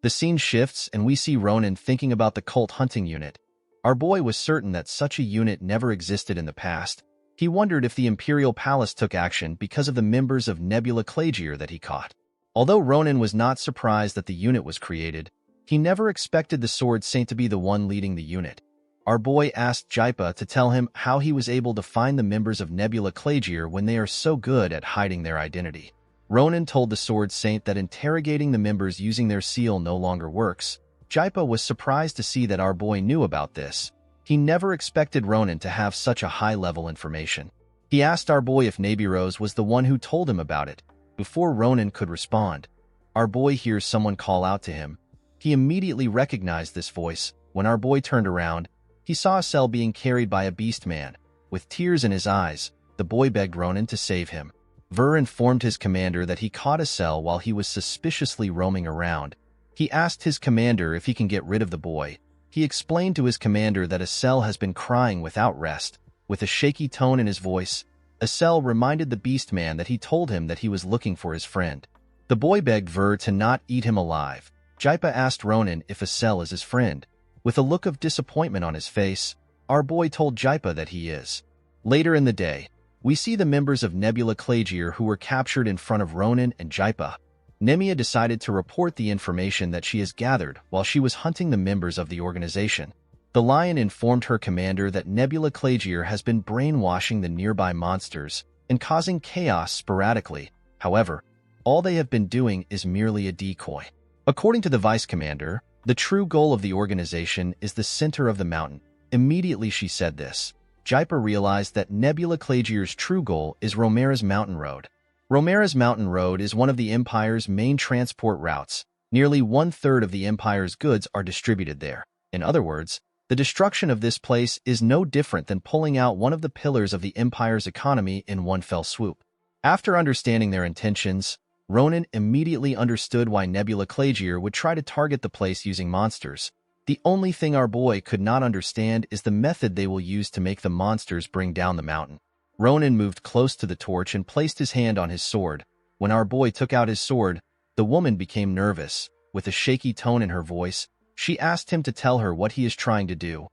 The scene shifts and we see Ronan thinking about the cult hunting unit. Our boy was certain that such a unit never existed in the past. He wondered if the Imperial Palace took action because of the members of Nebula Clagier that he caught. Although Ronan was not surprised that the unit was created, he never expected the Sword Saint to be the one leading the unit. Our boy asked Jaipa to tell him how he was able to find the members of Nebula Clagier when they are so good at hiding their identity. Ronan told the Sword Saint that interrogating the members using their seal no longer works. Jaipa was surprised to see that our boy knew about this. He never expected Ronan to have such a high-level information. He asked our boy if Nabirose was the one who told him about it. Before Ronan could respond, our boy hears someone call out to him. He immediately recognized this voice. When our boy turned around, he saw a cell being carried by a beast man. With tears in his eyes, the boy begged Ronan to save him. Ver informed his commander that he caught a cell while he was suspiciously roaming around. He asked his commander if he can get rid of the boy. He explained to his commander that a cell has been crying without rest. With a shaky tone in his voice, a cell reminded the beast man that he told him that he was looking for his friend. The boy begged Ver to not eat him alive. Jaipa asked Ronan if a cell is his friend. With a look of disappointment on his face, our boy told Jaipa that he is. Later in the day, we see the members of Nebula Clagier who were captured in front of Ronan and Jaipa. Nemia decided to report the information that she has gathered while she was hunting the members of the organization. The lion informed her commander that Nebula Clagier has been brainwashing the nearby monsters and causing chaos sporadically. However, all they have been doing is merely a decoy. According to the vice commander, the true goal of the organization is the center of the mountain. Immediately she said this, Jaipa realized that Nebula Clagier's true goal is Romera's Mountain Road. Romera's Mountain Road is one of the Empire's main transport routes. Nearly one-third of the Empire's goods are distributed there. In other words, the destruction of this place is no different than pulling out one of the pillars of the Empire's economy in one fell swoop. After understanding their intentions, Ronan immediately understood why Nebula Clagier would try to target the place using monsters. The only thing our boy could not understand is the method they will use to make the monsters bring down the mountain. Ronan moved close to the torch and placed his hand on his sword. When our boy took out his sword, the woman became nervous. With a shaky tone in her voice, she asked him to tell her what he is trying to do.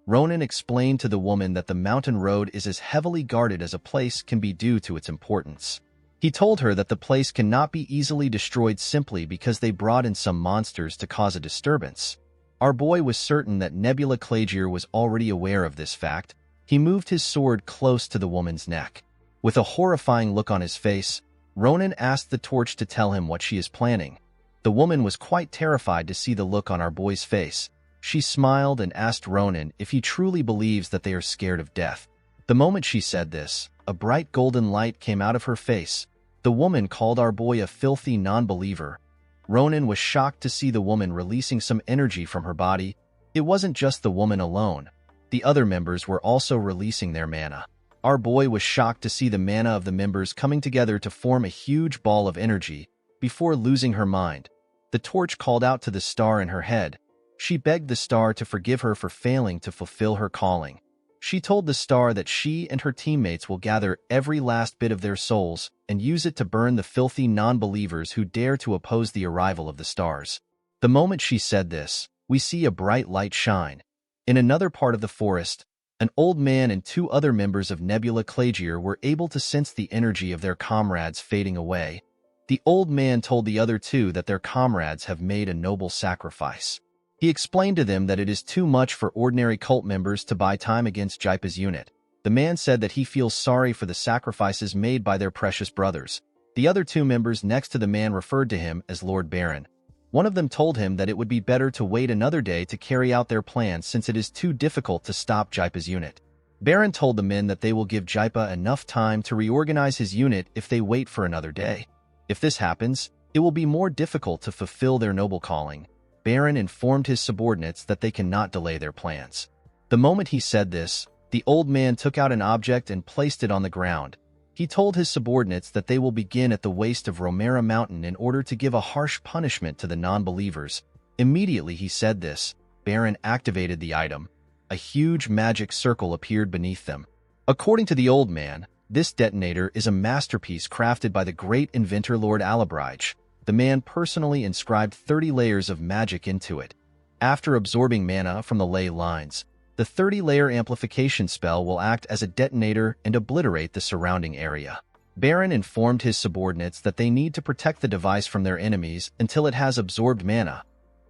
Ronan explained to the woman that the mountain road is as heavily guarded as a place can be due to its importance. He told her that the place cannot be easily destroyed simply because they brought in some monsters to cause a disturbance. Our boy was certain that Nebula Clagier was already aware of this fact. He moved his sword close to the woman's neck. With a horrifying look on his face, Ronan asked the torch to tell him what she is planning. The woman was quite terrified to see the look on our boy's face. She smiled and asked Ronan if he truly believes that they are scared of death. The moment she said this, a bright golden light came out of her face. The woman called our boy a filthy non-believer. Ronan was shocked to see the woman releasing some energy from her body. It wasn't just the woman alone. The other members were also releasing their mana. Our boy was shocked to see the mana of the members coming together to form a huge ball of energy before losing her mind. The torch called out to the star in her head. She begged the star to forgive her for failing to fulfill her calling. She told the star that she and her teammates will gather every last bit of their souls and use it to burn the filthy non-believers who dare to oppose the arrival of the stars. The moment she said this, we see a bright light shine. In another part of the forest, an old man and two other members of Nebula Clagier were able to sense the energy of their comrades fading away. The old man told the other two that their comrades have made a noble sacrifice. He explained to them that it is too much for ordinary cult members to buy time against Jaipa's unit. The man said that he feels sorry for the sacrifices made by their precious brothers. The other two members next to the man referred to him as Lord Baron. One of them told him that it would be better to wait another day to carry out their plan since it is too difficult to stop Jaipa's unit. Baron told the men that they will give Jaipa enough time to reorganize his unit if they wait for another day. If this happens, it will be more difficult to fulfill their noble calling. Baron informed his subordinates that they cannot delay their plans. The moment he said this, the old man took out an object and placed it on the ground. He told his subordinates that they will begin at the waist of Romera Mountain in order to give a harsh punishment to the non-believers. Immediately he said this, Baron activated the item. A huge magic circle appeared beneath them. According to the old man, this detonator is a masterpiece crafted by the great inventor Lord Alabrige. the man personally inscribed 30 layers of magic into it. After absorbing mana from the ley lines, the 30-layer amplification spell will act as a detonator and obliterate the surrounding area. Baron informed his subordinates that they need to protect the device from their enemies until it has absorbed mana.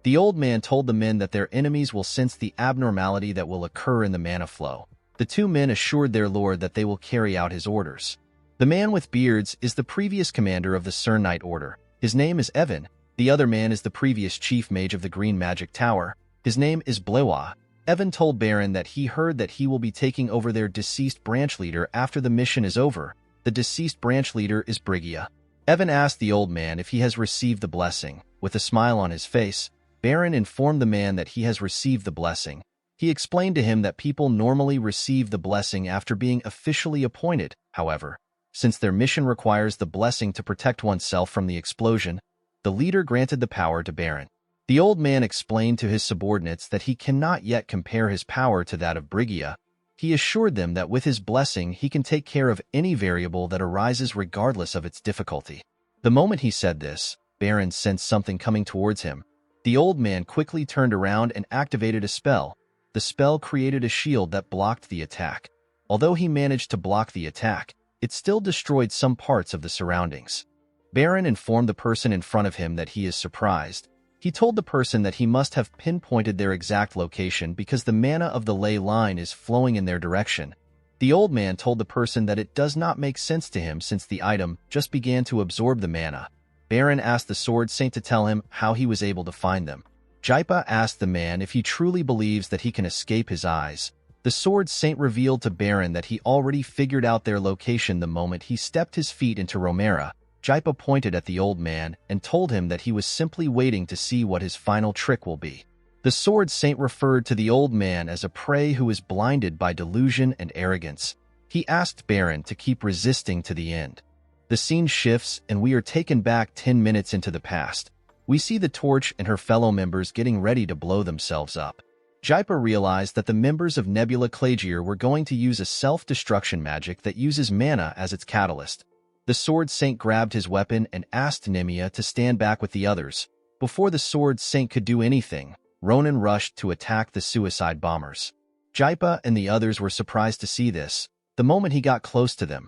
The old man told the men that their enemies will sense the abnormality that will occur in the mana flow. The two men assured their lord that they will carry out his orders. The man with beards is the previous commander of the Sir Knight Order. His name is Evan. The other man is the previous chief mage of the Green Magic Tower. His name is Blewa. Evan told Baron that he heard that he will be taking over their deceased branch leader after the mission is over. The deceased branch leader is Brigia. Evan asked the old man if he has received the blessing. With a smile on his face, Baron informed the man that he has received the blessing. He explained to him that people normally receive the blessing after being officially appointed. However, since their mission requires the blessing to protect oneself from the explosion, the leader granted the power to Baron. The old man explained to his subordinates that he cannot yet compare his power to that of Brigia. He assured them that with his blessing he can take care of any variable that arises regardless of its difficulty. The moment he said this, Baron sensed something coming towards him. The old man quickly turned around and activated a spell. The spell created a shield that blocked the attack. Although he managed to block the attack, it still destroyed some parts of the surroundings. Baron informed the person in front of him that he is surprised. He told the person that he must have pinpointed their exact location because the mana of the ley line is flowing in their direction. The old man told the person that it does not make sense to him since the item just began to absorb the mana. Baron asked the Sword Saint to tell him how he was able to find them. Jaipa asked the man if he truly believes that he can escape his eyes. The Sword Saint revealed to Baron that he already figured out their location the moment he stepped his feet into Romera. Jaipa pointed at the old man and told him that he was simply waiting to see what his final trick will be. The Sword Saint referred to the old man as a prey who is blinded by delusion and arrogance. He asked Baron to keep resisting to the end. The scene shifts and we are taken back 10 minutes into the past. We see the Torch and her fellow members getting ready to blow themselves up. Jaipa realized that the members of Nebula Clagier were going to use a self-destruction magic that uses mana as its catalyst. The Sword Saint grabbed his weapon and asked Nemia to stand back with the others. Before the Sword Saint could do anything, Ronan rushed to attack the suicide bombers. Jaipa and the others were surprised to see this. The moment he got close to them,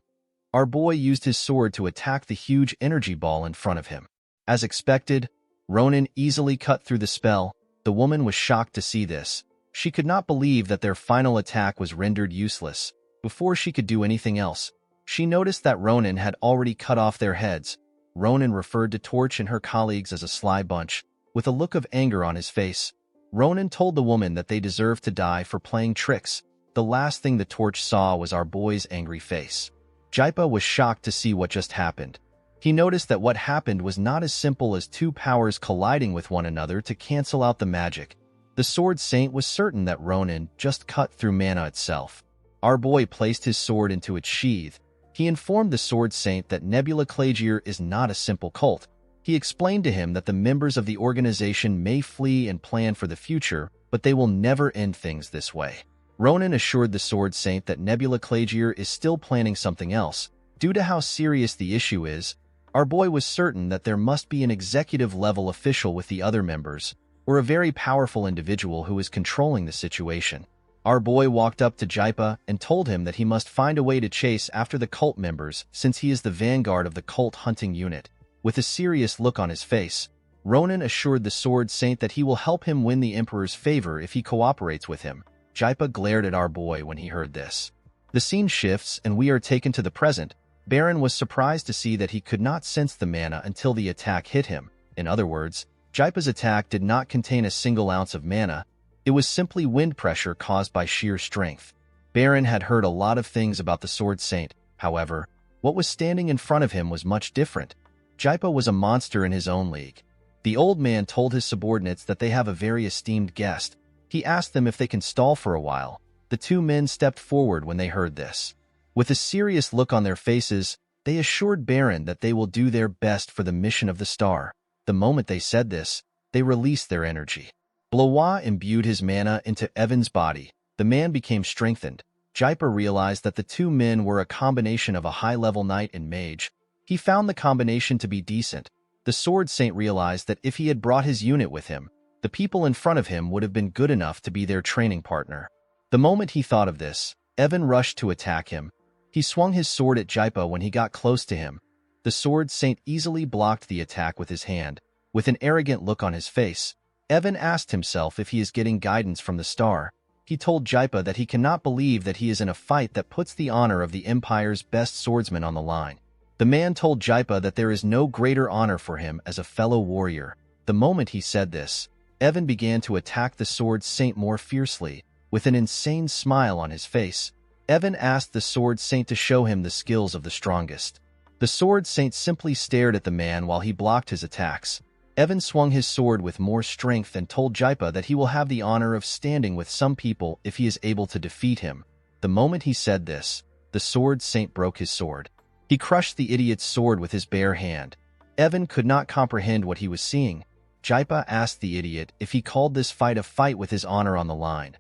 our boy used his sword to attack the huge energy ball in front of him. As expected, Ronan easily cut through the spell. The woman was shocked to see this. She could not believe that their final attack was rendered useless. Before she could do anything else, she noticed that Ronan had already cut off their heads. Ronan referred to Torch and her colleagues as a sly bunch. With a look of anger on his face, Ronan told the woman that they deserved to die for playing tricks. The last thing the Torch saw was our boy's angry face. Jaipa was shocked to see what just happened. He noticed that what happened was not as simple as two powers colliding with one another to cancel out the magic. The Sword Saint was certain that Ronan just cut through mana itself. Our boy placed his sword into its sheath. He informed the Sword Saint that Nebula Clagier is not a simple cult. He explained to him that the members of the organization may flee and plan for the future, but they will never end things this way. Ronan assured the Sword Saint that Nebula Clagier is still planning something else. Due to how serious the issue is, our boy was certain that there must be an executive-level official with the other members, or a very powerful individual who is controlling the situation. Our boy walked up to Jaipa and told him that he must find a way to chase after the cult members since he is the vanguard of the cult hunting unit. With a serious look on his face, Ronan assured the Sword Saint that he will help him win the Emperor's favor if he cooperates with him. Jaipa glared at our boy when he heard this. The scene shifts and we are taken to the present. Baron was surprised to see that he could not sense the mana until the attack hit him. In other words, Jaipa's attack did not contain a single ounce of mana. It was simply wind pressure caused by sheer strength. Baron had heard a lot of things about the Sword Saint. However, what was standing in front of him was much different. Jaipa was a monster in his own league. The old man told his subordinates that they have a very esteemed guest. He asked them if they can stall for a while. The two men stepped forward when they heard this. With a serious look on their faces, they assured Baron that they will do their best for the mission of the star. The moment they said this, they released their energy. Blois imbued his mana into Evan's body. The man became strengthened. Jaipa realized that the two men were a combination of a high-level knight and mage. He found the combination to be decent. The The Sword Saint realized that if he had brought his unit with him, the people in front of him would have been good enough to be their training partner. The moment he thought of this, Evan rushed to attack him. He swung his sword at Jaipa when he got close to him. The Sword Saint easily blocked the attack with his hand. With an arrogant look on his face, Evan asked himself if he is getting guidance from the star. He told Jaipa that he cannot believe that he is in a fight that puts the honor of the Empire's best swordsman on the line. The man told Jaipa that there is no greater honor for him as a fellow warrior. The moment he said this, Evan began to attack the Sword Saint more fiercely. With an insane smile on his face, Evan asked the Sword Saint to show him the skills of the strongest. The Sword Saint simply stared at the man while he blocked his attacks. Evan swung his sword with more strength and told Jaipa that he will have the honor of standing with some people if he is able to defeat him. The moment he said this, the Sword Saint broke his sword. He crushed the idiot's sword with his bare hand. Evan could not comprehend what he was seeing. Jaipa asked the idiot if he called this fight a fight with his honor on the line.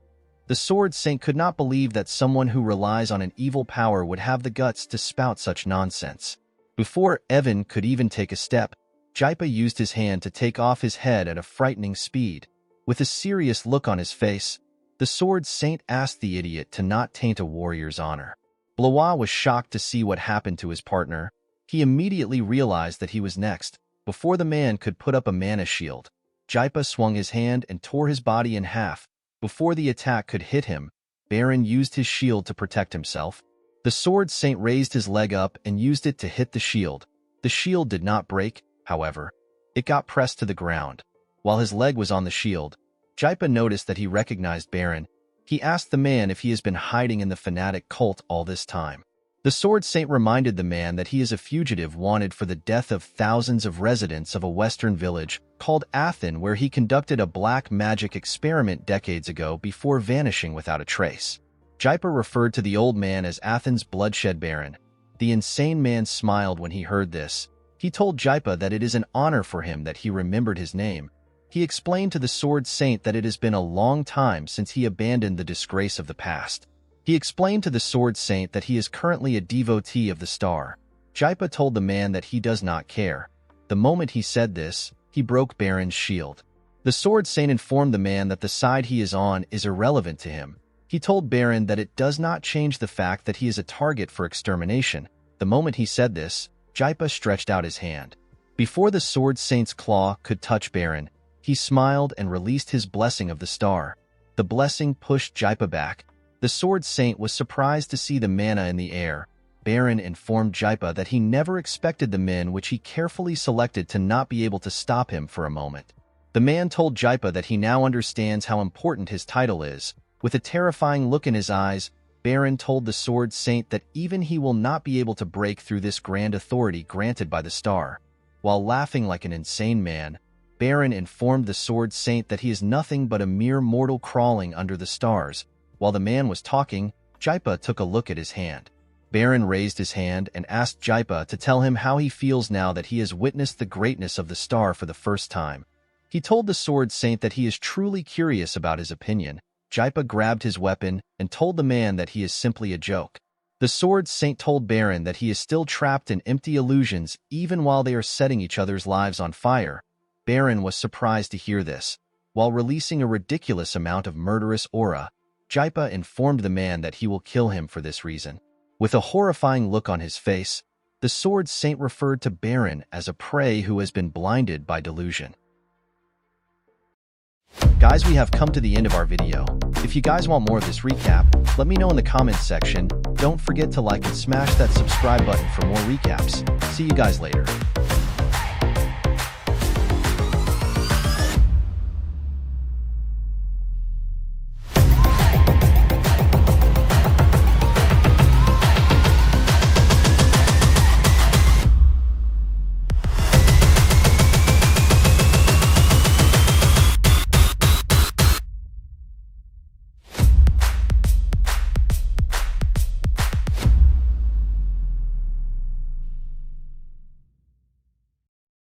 The Sword Saint could not believe that someone who relies on an evil power would have the guts to spout such nonsense. Before Evan could even take a step, Jaipa used his hand to take off his head at a frightening speed. With a serious look on his face, the Sword Saint asked the idiot to not taint a warrior's honor. Blois was shocked to see what happened to his partner. He immediately realized that he was next. Before the man could put up a mana shield, Jaipa swung his hand and tore his body in half. Before the attack could hit him, Baron used his shield to protect himself. The Sword Saint raised his leg up and used it to hit the shield. The shield did not break, however. It got pressed to the ground. While his leg was on the shield, Jaipa noticed that he recognized Baron. He asked the man if he has been hiding in the fanatic cult all this time. The Sword Saint reminded the man that he is a fugitive wanted for the death of thousands of residents of a western village called Athen, where he conducted a black magic experiment decades ago before vanishing without a trace. Jaipa referred to the old man as Athen's bloodshed baron. The insane man smiled when he heard this. He told Jaipa that it is an honor for him that he remembered his name. He explained to the Sword Saint that it has been a long time since he abandoned the disgrace of the past. He explained to the Sword Saint that he is currently a devotee of the star. Jaipa told the man that he does not care. The moment he said this, he broke Baron's shield. The Sword Saint informed the man that the side he is on is irrelevant to him. He told Baron that it does not change the fact that he is a target for extermination. The moment he said this, Jaipa stretched out his hand. Before the Sword Saint's claw could touch Baron, he smiled and released his blessing of the star. The blessing pushed Jaipa back. The Sword Saint was surprised to see the mana in the air. Baron informed Jaipa that he never expected the men which he carefully selected to not be able to stop him for a moment. The man told Jaipa that he now understands how important his title is. With a terrifying look in his eyes, Baron told the Sword Saint that even he will not be able to break through this grand authority granted by the star. While laughing like an insane man, Baron informed the Sword Saint that he is nothing but a mere mortal crawling under the stars. While the man was talking, Jaipa took a look at his hand. Baron raised his hand and asked Jaipa to tell him how he feels now that he has witnessed the greatness of the star for the first time. He told the Sword Saint that he is truly curious about his opinion. Jaipa grabbed his weapon and told the man that he is simply a joke. The Sword Saint told Baron that he is still trapped in empty illusions even while they are setting each other's lives on fire. Baron was surprised to hear this. While releasing a ridiculous amount of murderous aura, Jaipa informed the man that he will kill him for this reason. With a horrifying look on his face, the Sword Saint referred to Baron as a prey who has been blinded by delusion. Guys, we have come to the end of our video. If you guys want more of this recap, let me know in the comments section. Don't forget to like and smash that subscribe button for more recaps. See you guys later.